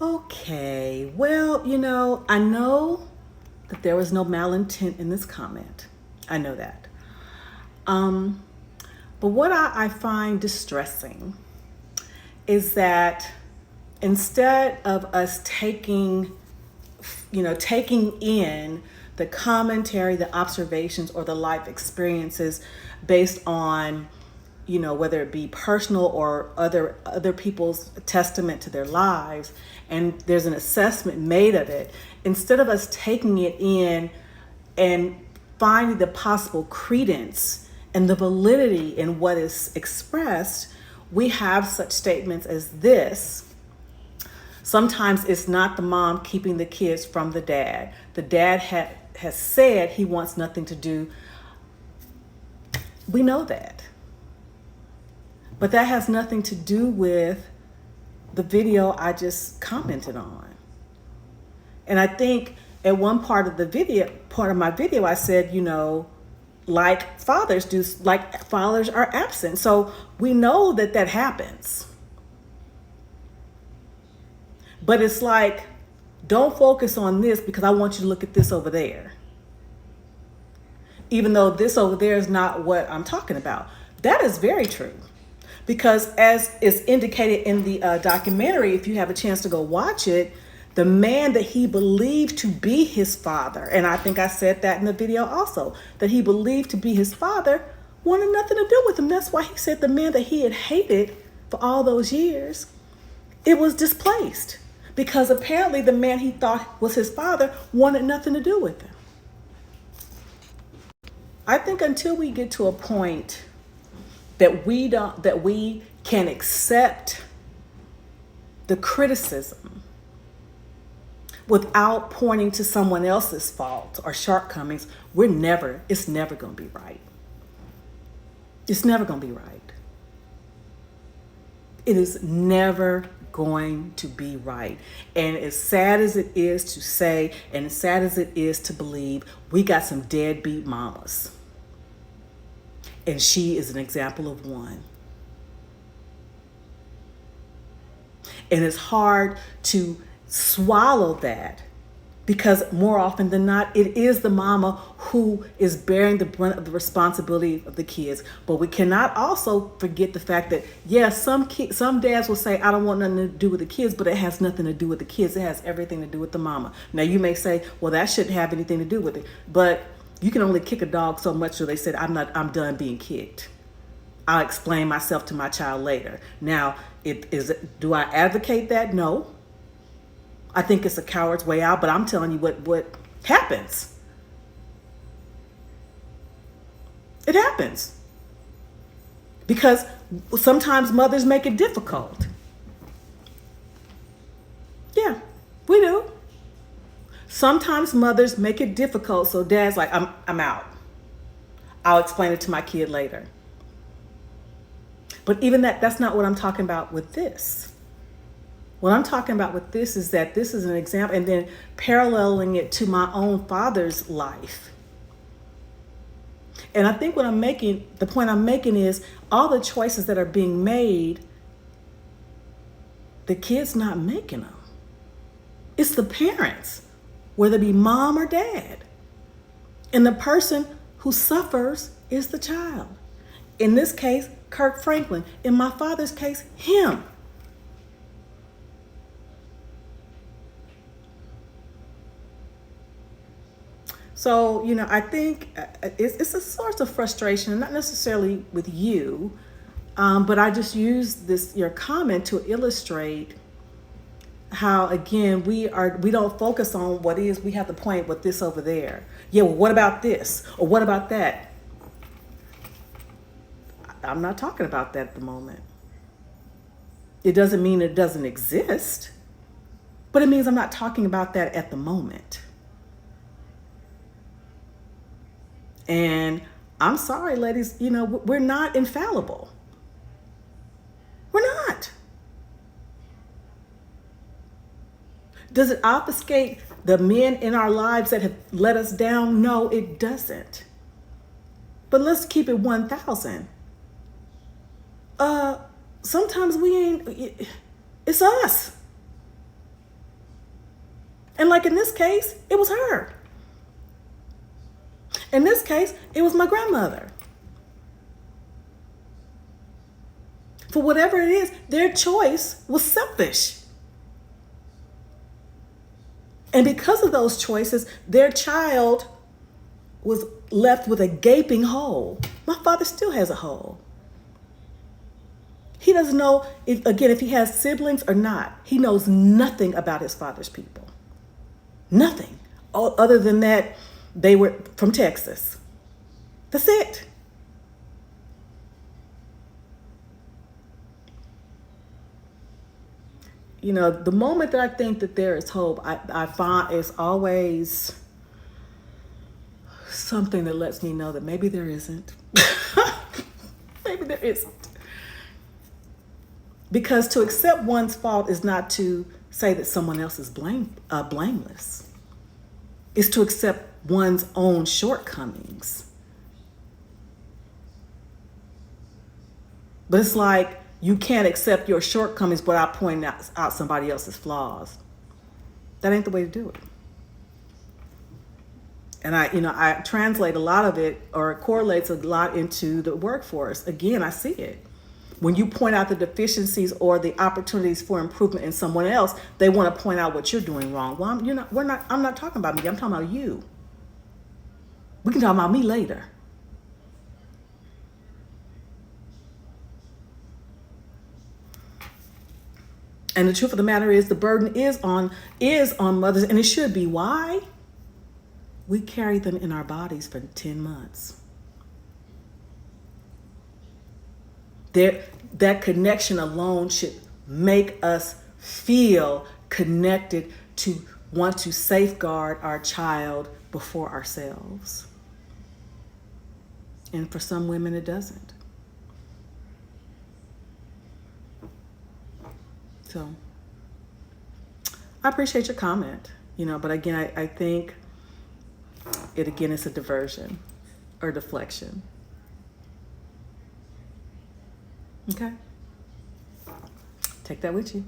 Okay, well, I know that there was no malintent in this comment. I know that. Um, but what I find distressing is that instead of us taking in the commentary, the observations, or the life experiences based on, whether it be personal or other people's testament to their lives, and there's an assessment made of it, instead of us taking it in and finding the possible credence and the validity in what is expressed, we have such statements as this. Sometimes it's not the mom keeping the kids from the dad. The dad has said he wants nothing to do. We know that. But that has nothing to do with the video I just commented on. And I think at one part of my video, I said, like fathers do, like fathers are absent. So we know that happens. But it's like, don't focus on this because I want you to look at this over there. Even though this over there is not what I'm talking about. That is very true. Because as is indicated in the documentary, if you have a chance to go watch it, the man that he believed to be his father, and I think I said that in the video also, that he believed to be his father, wanted nothing to do with him. That's why he said the man that he had hated for all those years, it was displaced. Because apparently the man he thought was his father wanted nothing to do with him. I think until we get to a point that we can accept the criticism without pointing to someone else's fault or shortcomings, it's never going to be right. It's never going to be right. It is never going to be right. And as sad as it is to say, and as sad as it is to believe, we got some deadbeat mamas. And she is an example of one. And it's hard to swallow that because more often than not, it is the mama who is bearing the brunt of the responsibility of the kids. But we cannot also forget the fact that, yes, some dads will say, I don't want nothing to do with the kids, but it has nothing to do with the kids. It has everything to do with the mama. Now, you may say, well, that shouldn't have anything to do with it. But you can only kick a dog so much so they said, I'm done being kicked. I'll explain myself to my child later. Now, do I advocate that? No. I think it's a coward's way out, but I'm telling you what happens. It happens. Because sometimes mothers make it difficult. Yeah, we do. Sometimes mothers make it difficult, so dad's like, I'm out. I'll explain it to my kid later. But even that's not what I'm talking about with this. What I'm talking about with this is that this is an example, and then paralleling it to my own father's life. And I think the point I'm making is all the choices that are being made, the kid's not making them. It's the parents, whether it be mom or dad. And the person who suffers is the child. In this case, Kirk Franklin. In my father's case, him. So, I think it's a source of frustration, not necessarily with you, but I just use your comment to illustrate how, again, we don't focus on what is. We have to point with this over there. Yeah, well, what about this? Or what about that? I'm not talking about that at the moment. It doesn't mean it doesn't exist, but it means I'm not talking about that at the moment. And I'm sorry, ladies, we're not infallible. We're not. Does it obfuscate the men in our lives that have let us down? No, it doesn't. But let's keep it 1,000. Sometimes it's us. And like in this case, it was her. In this case, it was my grandmother. For whatever it is, their choice was selfish. And because of those choices, their child was left with a gaping hole. My father still has a hole. He doesn't know, if he has siblings or not. He knows nothing about his father's people. Nothing. Other than that, they were from Texas. That's it. You know, the moment that I think that there is hope, I find it's always something that lets me know that maybe there isn't. Maybe there isn't. Because to accept one's fault is not to say that someone else is blameless. It's to accept one's own shortcomings. But it's like you can't accept your shortcomings without pointing out somebody else's flaws. That ain't the way to do it. And I translate a lot of it, or it correlates a lot into the workforce. Again, I see it. When you point out the deficiencies or the opportunities for improvement in someone else, they want to point out what you're doing wrong. Well, I'm not talking about me. I'm talking about you. We can talk about me later. And the truth of the matter is, the burden is on mothers, and it should be. Why? We carry them in our bodies for 10 months. That connection alone should make us feel connected to want to safeguard our child before ourselves. And for some women, it doesn't. So I appreciate your comment, but again, I think it's a diversion or deflection. Okay? Take that with you.